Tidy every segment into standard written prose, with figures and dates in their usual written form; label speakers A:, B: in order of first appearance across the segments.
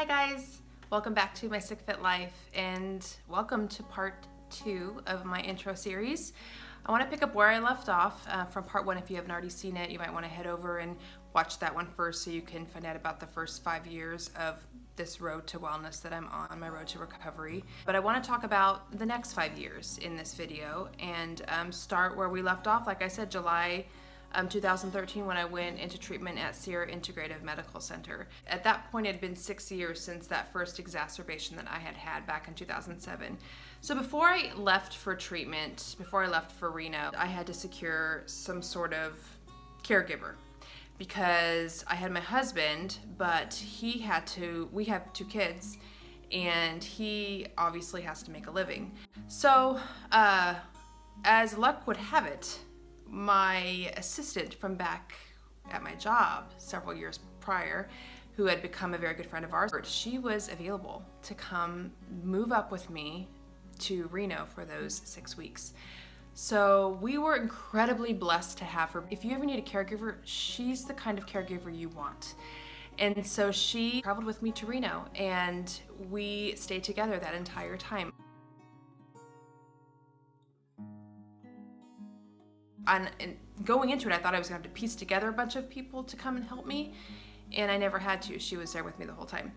A: Hi guys, welcome back to My Sick Fit Life and welcome to part 2 of my intro series. I want to pick up where I left off from part 1. If you haven't already seen it, you might want to head over and watch that one first so you can find out about the first 5 years of this road to wellness that I'm on, my road to recovery. But I want to talk about the next 5 years in this video and start where we left off. Like I said, July 2013 when I went into treatment at Sierra Integrative Medical Center. At that point, it had been 6 years since that first exacerbation that I had back in 2007. So before I left for treatment, before I left for Reno, I had to secure some sort of caregiver because I had my husband, but we have 2 kids and he obviously has to make a living. So as luck would have it, my assistant from back at my job several years prior, who had become a very good friend of ours, she was available to come move up with me to Reno for those 6 weeks. So we were incredibly blessed to have her. If you ever need a caregiver, she's the kind of caregiver you want. And so she traveled with me to Reno and we stayed together that entire time. And going into it, I thought I was going to have to piece together a bunch of people to come and help me, and I never had to. She was there with me the whole time.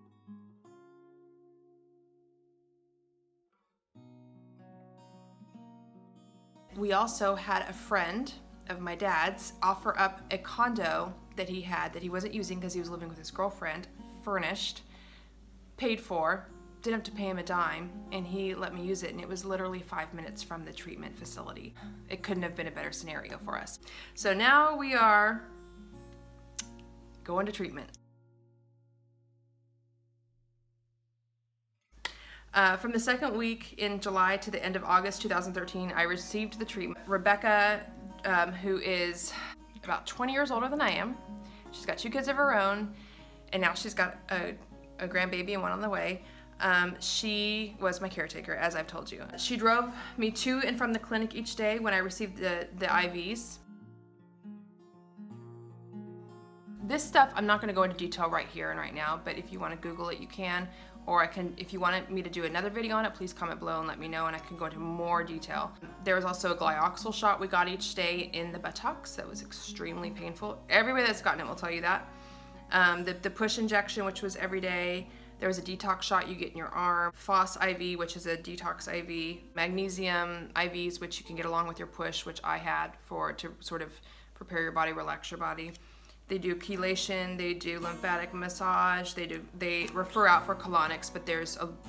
A: We also had a friend of my dad's offer up a condo that he had that he wasn't using because he was living with his girlfriend, furnished, paid for, didn't have to pay him a dime, and he let me use it, and it was literally 5 minutes from the treatment facility. It couldn't have been a better scenario for us. So now we are going to treatment. From the second week in July to the end of August 2013, I received the treatment. Rebecca, who is about 20 years older than I am, she's got 2 kids of her own, and now she's got a grandbaby and one on the way. She was my caretaker, as I've told you. She drove me to and from the clinic each day when I received the IVs. This stuff, I'm not going to go into detail right here and right now, but if you want to Google it, you can. Or I can, if you want me to do another video on it, please comment below and let me know and I can go into more detail. There was also a glyoxal shot we got each day in the buttocks that was extremely painful. Everybody that's gotten it will tell you that. The push injection, which was every day. There was a detox shot you get in your arm, Phos IV, which is a detox IV, magnesium IVs, which you can get along with your push, which I had to sort of prepare your body, relax your body. They do chelation, they do lymphatic massage, they refer out for colonics, but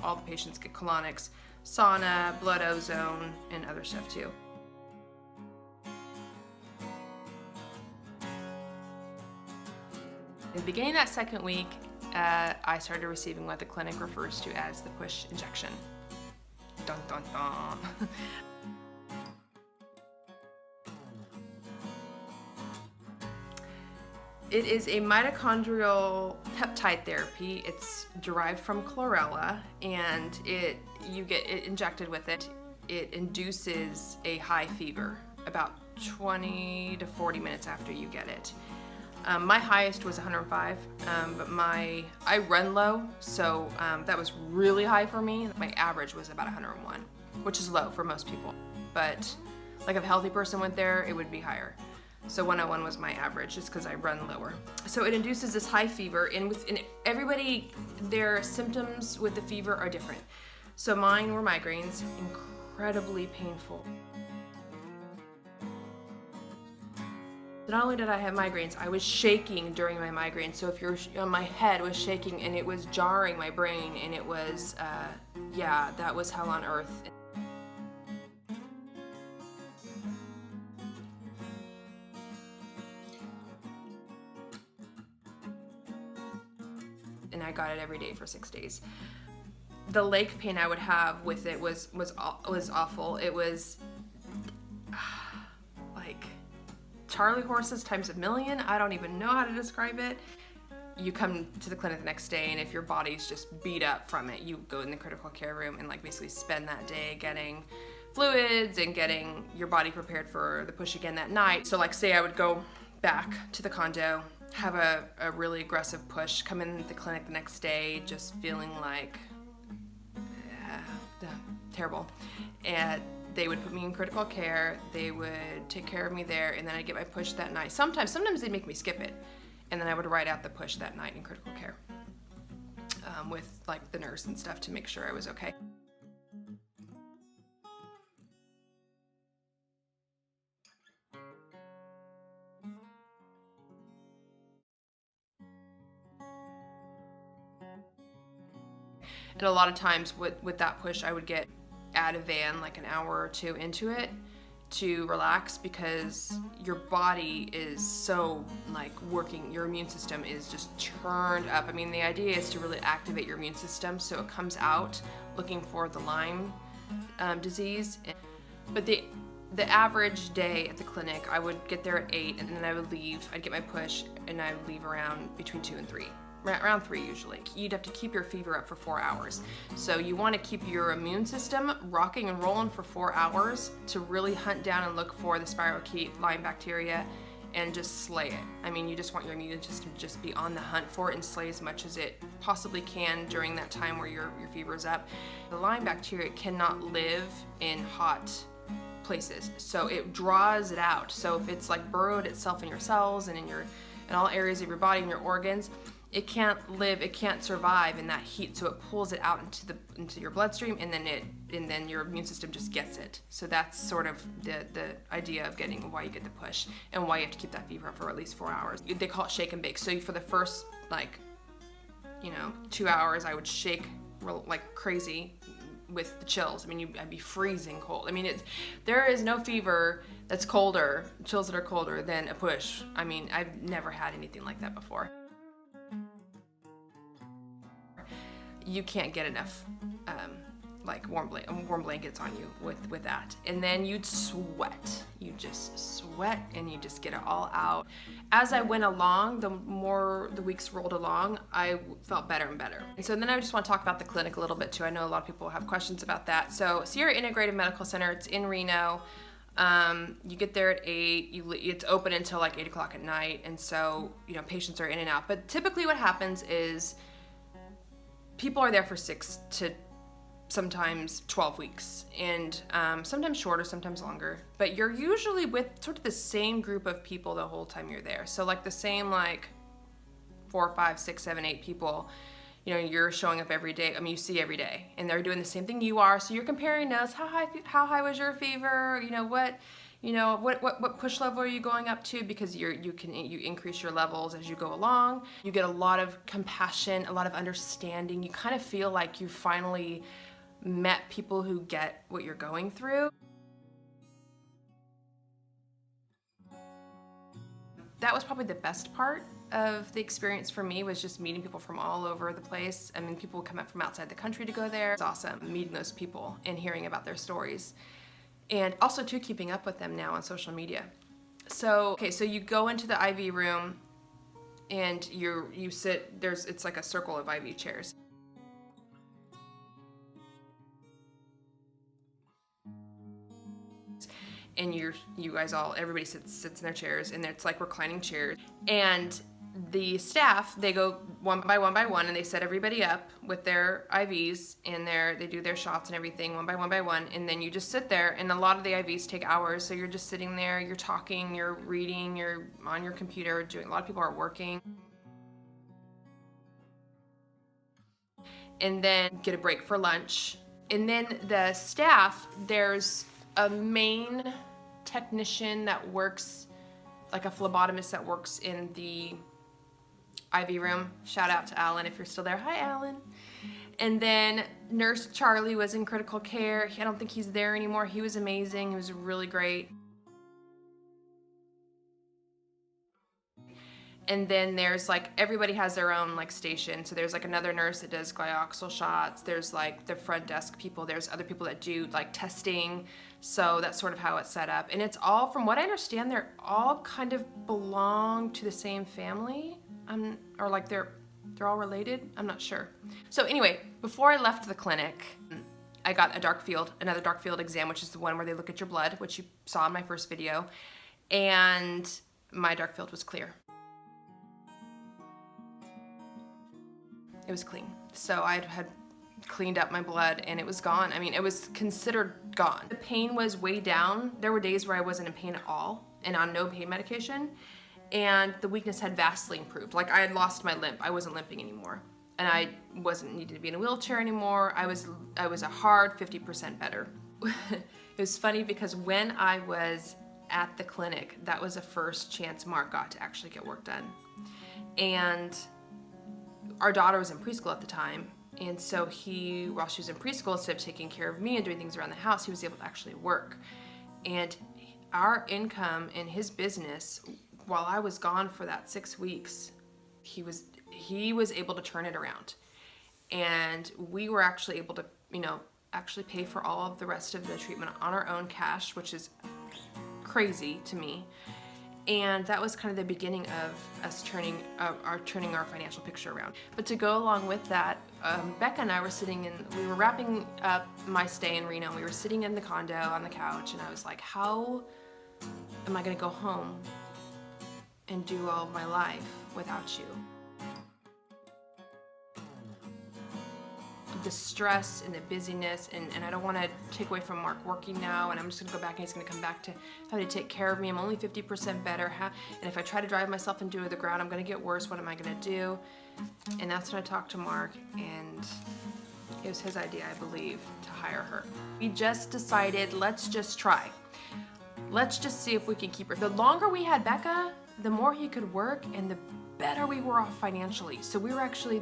A: all the patients get colonics, sauna, blood ozone, and other stuff too. In the beginning of that second week, I started receiving what the clinic refers to as the push injection. Dun dun dun. It is a mitochondrial peptide therapy. It's derived from chlorella, and you get it injected with it. It induces a high fever about 20 to 40 minutes after you get it. My highest was 105, but I run low, so that was really high for me. My average was about 101, which is low for most people. But like if a healthy person went there, it would be higher. So 101 was my average, just because I run lower. So it induces this high fever, and within everybody, their symptoms with the fever are different. So mine were migraines, incredibly painful. Not only did I have migraines, I was shaking during my migraines. So my head was shaking and it was jarring my brain, and it was, that was hell on earth. And I got it every day for 6 days. The leg pain I would have with it was awful. It was like Charlie horses times a million. I don't even know how to describe it. You come to the clinic the next day, and if your body's just beat up from it, you go in the critical care room and basically spend that day getting fluids and getting your body prepared for the push again that night. So say I would go back to the condo, have a really aggressive push, come in the clinic the next day just feeling like terrible. And they would put me in critical care, they would take care of me there, and then I'd get my push that night. Sometimes they'd make me skip it, and then I would write out the push that night in critical care with like the nurse and stuff to make sure I was okay. And a lot of times with that push, I would get Ativan like an hour or two into it to relax, because your body is so like working, your immune system is just turned up. I mean, the idea is to really activate your immune system so it comes out looking for the Lyme disease. But the average day at the clinic, I would get there at 8 and then I would leave. I'd get my push and I would leave around between 2 and 3. Around 3 usually. You'd have to keep your fever up for 4 hours. So you want to keep your immune system rocking and rolling for 4 hours to really hunt down and look for the spirochete Lyme bacteria and just slay it. I mean, you just want your immune system to just be on the hunt for it and slay as much as it possibly can during that time where your fever is up. The Lyme bacteria cannot live in hot places, so it draws it out. So if it's like burrowed itself in your cells and in all areas of your body and your organs, it can't live, it can't survive in that heat, so it pulls it out into your bloodstream, and then your immune system just gets it. So that's sort of the idea of why you get the push and why you have to keep that fever up for at least 4 hours. They call it shake and bake. So for the first 2 hours, I would shake like crazy with the chills. I mean, I'd be freezing cold. I mean, there is no fever that's colder, chills that are colder than a push. I mean, I've never had anything like that before. You can't get enough warm blankets on you with that. And then you'd sweat. You just sweat and you just get it all out. As I went along, the more the weeks rolled along, I felt better and better. And so then I just want to talk about the clinic a little bit too. I know a lot of people have questions about that. So Sierra Integrative Medical Center, it's in Reno. You get there at 8, it's open until like 8 o'clock at night. And so, patients are in and out. But typically what happens is people are there for 6 to sometimes 12 weeks, and sometimes shorter, sometimes longer. But you're usually with sort of the same group of people the whole time you're there. So like the same 4, 5, 6, 7, 8 people, you're showing up every day. I mean, you see every day, and they're doing the same thing you are. So you're comparing notes. How high was your fever? What push level are you going up to? Because you increase your levels as you go along. You get a lot of compassion, a lot of understanding. You kind of feel like you finally met people who get what you're going through. That was probably the best part of the experience for me, was just meeting people from all over the place. I mean, people would come up from outside the country to go there. It's awesome meeting those people and hearing about their stories. And also too, keeping up with them now on social media. So you go into the IV room and you sit, it's like a circle of IV chairs. And everybody sits in their chairs, and it's like reclining chairs. And the staff, they go one by one, and they set everybody up with their IVs and they do their shots and everything one by one, and then you just sit there. And a lot of the IVs take hours, so you're just sitting there, you're talking, you're reading, you're on your computer a lot of people are working. And then get a break for lunch. And then the staff, there's a main technician that works, like a phlebotomist that works in the IV room. Shout out to Alan if you're still there. Hi, Alan. And then Nurse Charlie was in critical care. I don't think he's there anymore. He was amazing. He was really great. And then there's everybody has their own station. So there's another nurse that does glyoxal shots. There's the front desk people. There's other people that do testing. So that's sort of how it's set up. And it's all, from what I understand, they're all kind of belong to the same family. Or they're all related. I'm not sure. So anyway, before I left the clinic, I got another dark field exam, which is the one where they look at your blood, which you saw in my first video. And my dark field was clear. It was clean. So I had cleaned up my blood and it was gone. I mean, it was considered gone. The pain was way down. There were days where I wasn't in pain at all and on no pain medication, and the weakness had vastly improved. Like, I had lost my limp. I wasn't limping anymore, and I wasn't needing to be in a wheelchair anymore. I was a hard 50% better. It was funny because when I was at the clinic, that was the first chance Mark got to actually get work done. And our daughter was in preschool at the time, and so while she was in preschool, instead of taking care of me and doing things around the house, he was able to actually work. And our income in his business, while I was gone for that 6 weeks, he was able to turn it around. And we were actually able to, actually pay for all of the rest of the treatment on our own cash, which is crazy to me. And that was kind of the beginning of us turning our financial picture around. But to go along with that, Becca and I were we were wrapping up my stay in Reno. We were sitting in the condo on the couch, and I was like, how am I gonna go home and do all of my life without you? The stress and the busyness, and I don't want to take away from Mark working now, and I'm just going to go back and he's going to come back to having to take care of me. I'm only 50% better, and if I try to drive myself into the ground, I'm going to get worse. What am I going to do? And that's when I talked to Mark, and it was his idea, I believe, to hire her. We just decided, let's just try. Let's just see if we can keep her. The longer we had Becca, the more he could work, and the better we were off financially. So we were actually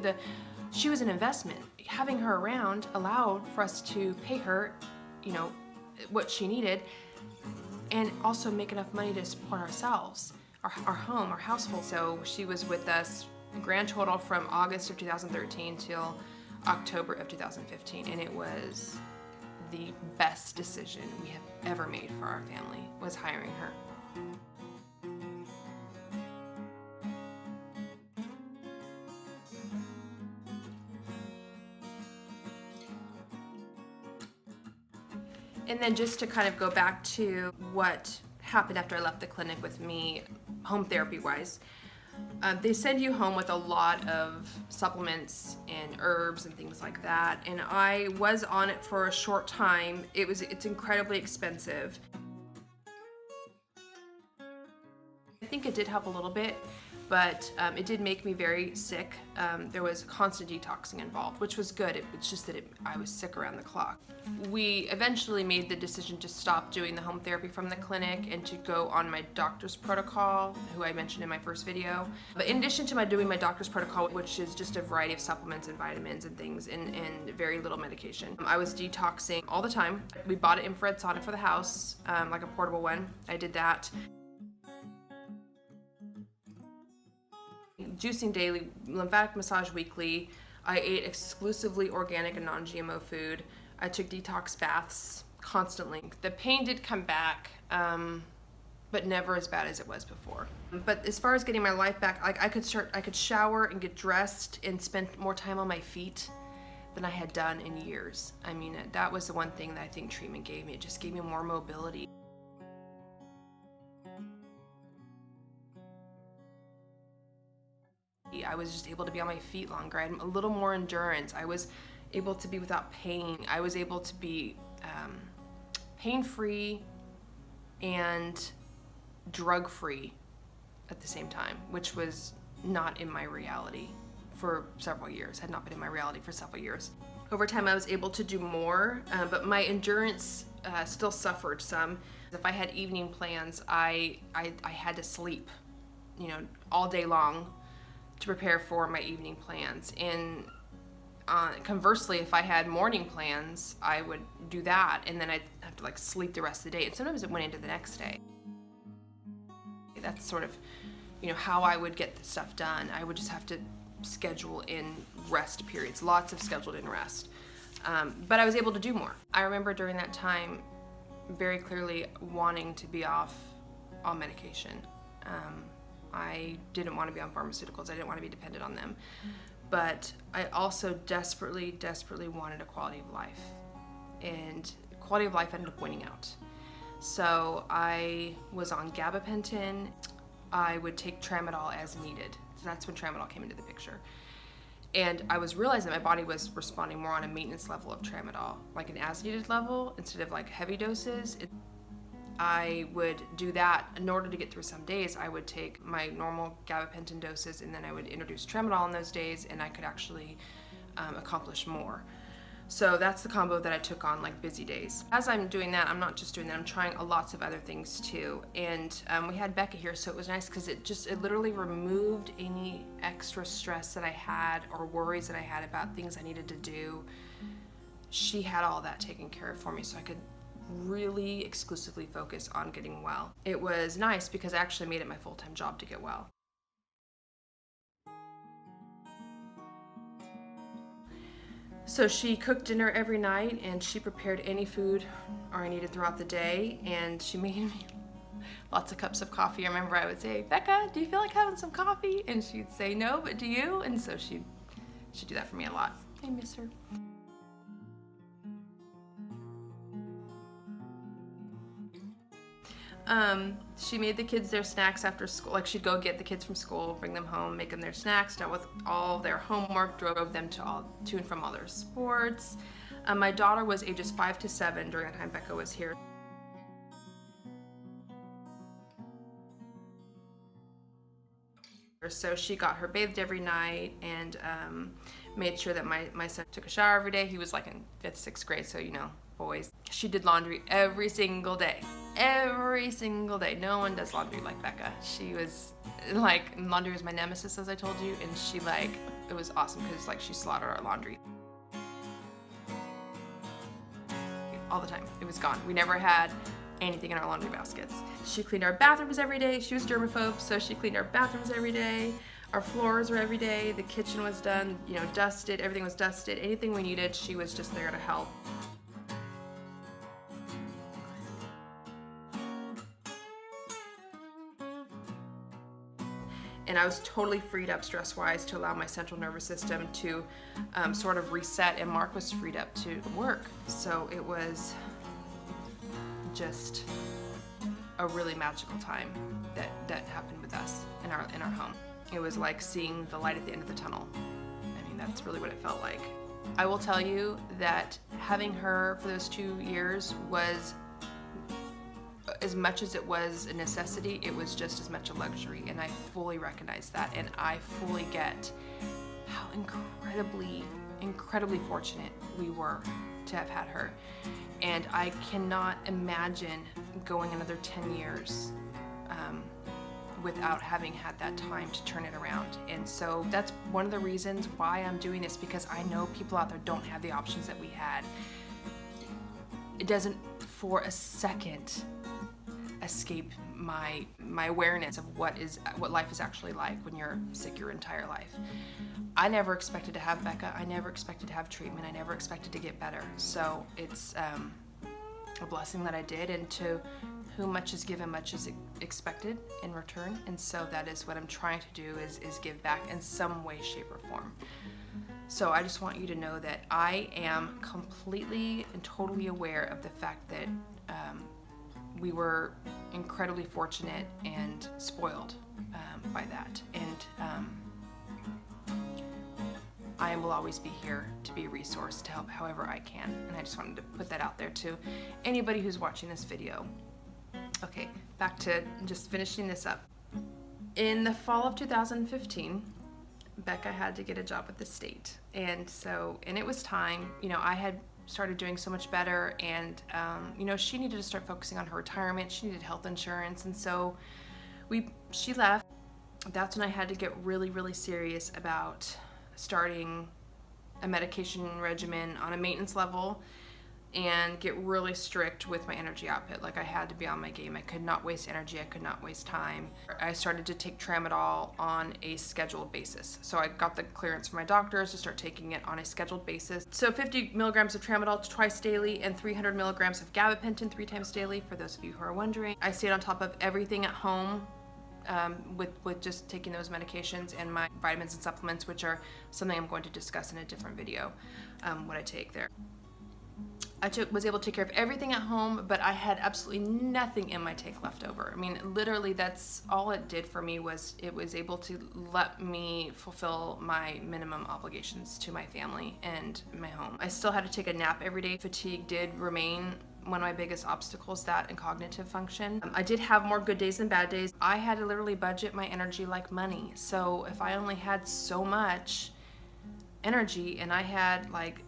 A: she was an investment. Having her around allowed for us to pay her, what she needed, and also make enough money to support ourselves, our home, our household. So she was with us, grand total, from August of 2013 till October of 2015, and it was the best decision we have ever made for our family, was hiring her. And then just to kind of go back to what happened after I left the clinic with me, home therapy wise, they send you home with a lot of supplements and herbs and things like that. And I was on it for a short time. It's incredibly expensive. I think it did help a little bit, but it did make me very sick. There was constant detoxing involved, which was good. It's just that I was sick around the clock. We eventually made the decision to stop doing the home therapy from the clinic and to go on my doctor's protocol, who I mentioned in my first video. But in addition to doing my doctor's protocol, which is just a variety of supplements and vitamins and things and very little medication, I was detoxing all the time. We bought an infrared sauna for the house, like a portable one. I did that. Juicing daily, lymphatic massage weekly. I ate exclusively organic and non-GMO food. I took detox baths constantly. The pain did come back, but never as bad as it was before. But as far as getting my life back, I could shower and get dressed and spend more time on my feet than I had done in years. I mean, that was the one thing that I think treatment gave me. It just gave me more mobility. I was just able to be on my feet longer. I had a little more endurance. I was able to be without pain. I was able to be pain-free and drug-free at the same time, which was not in my reality for several years, had not been in my reality for several years. Over time, I was able to do more, but my endurance still suffered some. If I had evening plans, I had to sleep, all day long to prepare for my evening plans. And conversely, if I had morning plans, I would do that, and then I'd have to sleep the rest of the day. And sometimes it went into the next day. That's sort of, how I would get the stuff done. I would just have to schedule in rest periods, lots of scheduled in rest. But I was able to do more. I remember during that time very clearly wanting to be off all medication. I didn't want to be on pharmaceuticals. I didn't want to be dependent on them. But I also desperately, desperately wanted a quality of life. And quality of life ended up winning out. So I was on gabapentin. I would take tramadol as needed. So that's when tramadol came into the picture. And I was realizing my body was responding more on a maintenance level of tramadol, like an as needed level instead of like heavy doses. I would do that in order to get through some days. I would take my normal gabapentin doses, and then I would introduce tramadol in those days, and I could actually accomplish more. So that's the combo that I took on like busy days. As I'm doing that, I'm not just doing that, I'm trying lots of other things too. And we had Becca here, so it was nice because it literally removed any extra stress that I had or worries that I had about things I needed to do. She had all that taken care of for me, so I could really exclusively focus on getting well. It was nice because I actually made it my full-time job to get well. So she cooked dinner every night, and she prepared any food I needed throughout the day, and she made me lots of cups of coffee. I remember I would say, Becca, do you feel like having some coffee? And she'd say, no, but do you? And so she'd do that for me a lot. I miss her. She made the kids their snacks after school. Like, she'd go get the kids from school, bring them home, make them their snacks, dealt with all their homework, drove them to and from all their sports. My daughter was ages 5 to 7 during the time Becca was here. So she got her bathed every night, and made sure that my son took a shower every day. He was like in 5th, 6th grade, so you know, boys. She did laundry every single day. Every single day. No one does laundry like Becca. She was like, laundry was my nemesis, as I told you, and she it was awesome because like she slaughtered our laundry all the time. It was gone. We never had anything in our laundry baskets. She cleaned our bathrooms every day. She was germaphobe, so she cleaned our bathrooms every day. Our floors were every day. The kitchen was done, you know, dusted. Everything was dusted. Anything we needed, she was just there to help. And I was totally freed up stress-wise to allow my central nervous system to sort of reset, and Mark was freed up to work. So it was just a really magical time that happened with us in our home. It was like seeing the light at the end of the tunnel. I mean, that's really what it felt like. I will tell you that having her for those 2 years was, as much as it was a necessity, it was just as much a luxury, and I fully recognize that, and I fully get how incredibly fortunate we were to have had her. And I cannot imagine going another 10 years without having had that time to turn it around. And so that's one of the reasons why I'm doing this, because I know people out there don't have the options that we had. It doesn't for a second escape my awareness of what life is actually like when you're sick your entire life. I never expected to have Becca. I never expected to have treatment. I never expected to get better. So it's a blessing that I did, and to whom much is given, much is expected in return. And so that is what I'm trying to do, is give back in some way, shape, or form. So I just want you to know that I am completely and totally aware of the fact that we were incredibly fortunate and spoiled by that. And I will always be here to be a resource to help however I can. And I just wanted to put that out there to anybody who's watching this video. Okay, back to just finishing this up. In the fall of 2015, Becca had to get a job with the state. And it was time. You know, I had started doing so much better, and you know, she needed to start focusing on her retirement. She needed health insurance, and so she left. That's when I had to get really serious about starting a medication regimen on a maintenance level and get really strict with my energy output. Like, I had to be on my game. I could not waste energy. I could not waste time. I started to take tramadol on a scheduled basis. So I got the clearance from my doctors to start taking it on a scheduled basis. So 50 milligrams of tramadol twice daily and 300 milligrams of gabapentin 3 times daily, for those of you who are wondering. I stayed on top of everything at home with just taking those medications and my vitamins and supplements, which are something I'm going to discuss in a different video, what I take there. was able to take care of everything at home, but I had absolutely nothing in my tank left over. I mean, literally, that's all it did for me. Was it was able to let me fulfill my minimum obligations to my family and my home. I still had to take a nap every day. Fatigue did remain one of my biggest obstacles, that and cognitive function. I did have more good days than bad days. I had to literally budget my energy like money. So if I only had so much energy and I had like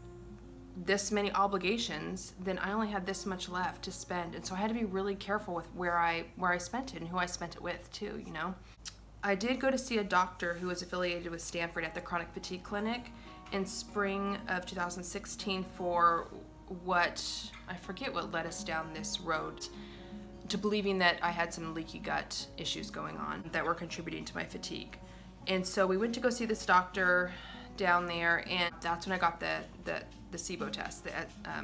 A: this many obligations, then I only had this much left to spend. And so I had to be really careful with where I spent it and who I spent it with too, you know. I did go to see a doctor who was affiliated with Stanford at the chronic fatigue clinic in spring of 2016 for what, I forget what led us down this road to believing that I had some leaky gut issues going on that were contributing to my fatigue. And so we went to go see this doctor down there, and that's when I got the SIBO test, the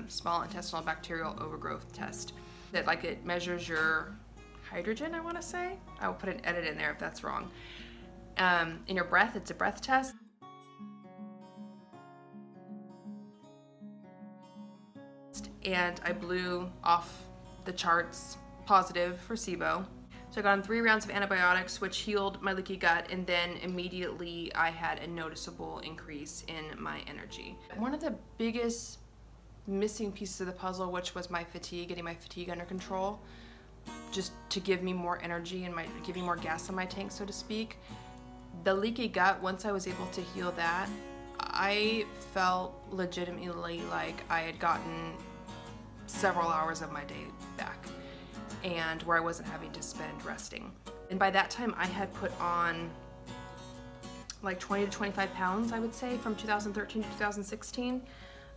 A: small intestinal bacterial overgrowth test. That like it measures your hydrogen, I want to say. I will put an edit in there if that's wrong. In your breath, it's a breath test. And I blew off the charts positive for SIBO. So I got on 3 rounds of antibiotics, which healed my leaky gut, and then immediately I had a noticeable increase in my energy. One of the biggest missing pieces of the puzzle, which was my fatigue, getting my fatigue under control, just to give me more energy and give me more gas in my tank, so to speak. The leaky gut, once I was able to heal that, I felt legitimately like I had gotten several hours of my day back, and where I wasn't having to spend resting. And by that time I had put on like 20 to 25 pounds, I would say, from 2013 to 2016.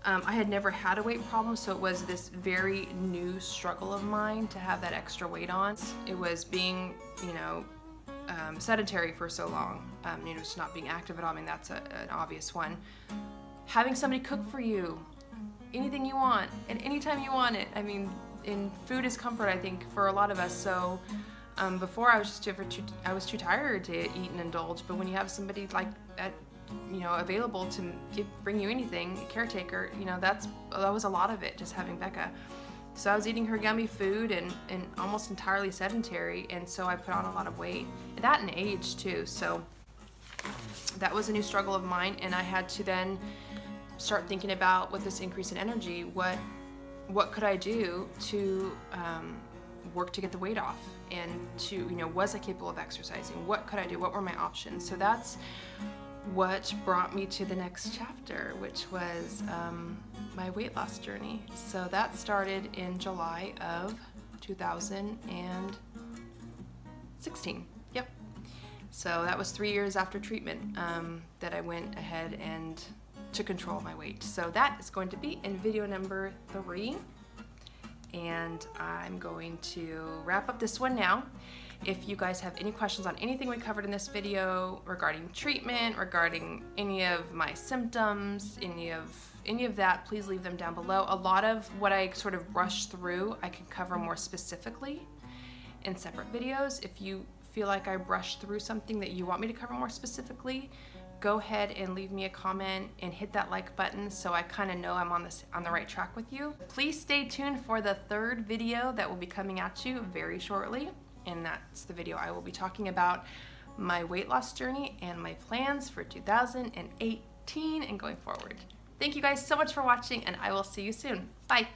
A: I had never had a weight problem, so it was this very new struggle of mine to have that extra weight on. It was being, you know, sedentary for so long, you know, just not being active at all. I mean, that's an obvious one. Having somebody cook for you anything you want and anytime you want it. I mean, and food is comfort, I think, for a lot of us. So before I was just too tired to eat and indulge. But when you have somebody like that, you know, available to bring you anything, a caretaker, you know, that was a lot of it, just having Becca. So I was eating her yummy food and almost entirely sedentary, and so I put on a lot of weight. That and age too. So that was a new struggle of mine, and I had to then start thinking about, with this increase in energy, what could I do to work to get the weight off, and to, you know, was I capable of exercising? What could I do? What were my options? So that's what brought me to the next chapter, which was my weight loss journey. So that started in July of 2016. Yep. So that was 3 years after treatment that I went ahead and took control of my weight. So that is going to be in video number 3. And I'm going to wrap up this one now. If you guys have any questions on anything we covered in this video regarding treatment, regarding any of my symptoms, any of that, please leave them down below. A lot of what I sort of brushed through, I can cover more specifically in separate videos. If you feel like I brushed through something that you want me to cover more specifically, go ahead and leave me a comment and hit that like button so I kind of know I'm on the right track with you. Please stay tuned for the 3rd video that will be coming at you very shortly, and that's the video I will be talking about my weight loss journey and my plans for 2018 and going forward. Thank you guys so much for watching, and I will see you soon. Bye.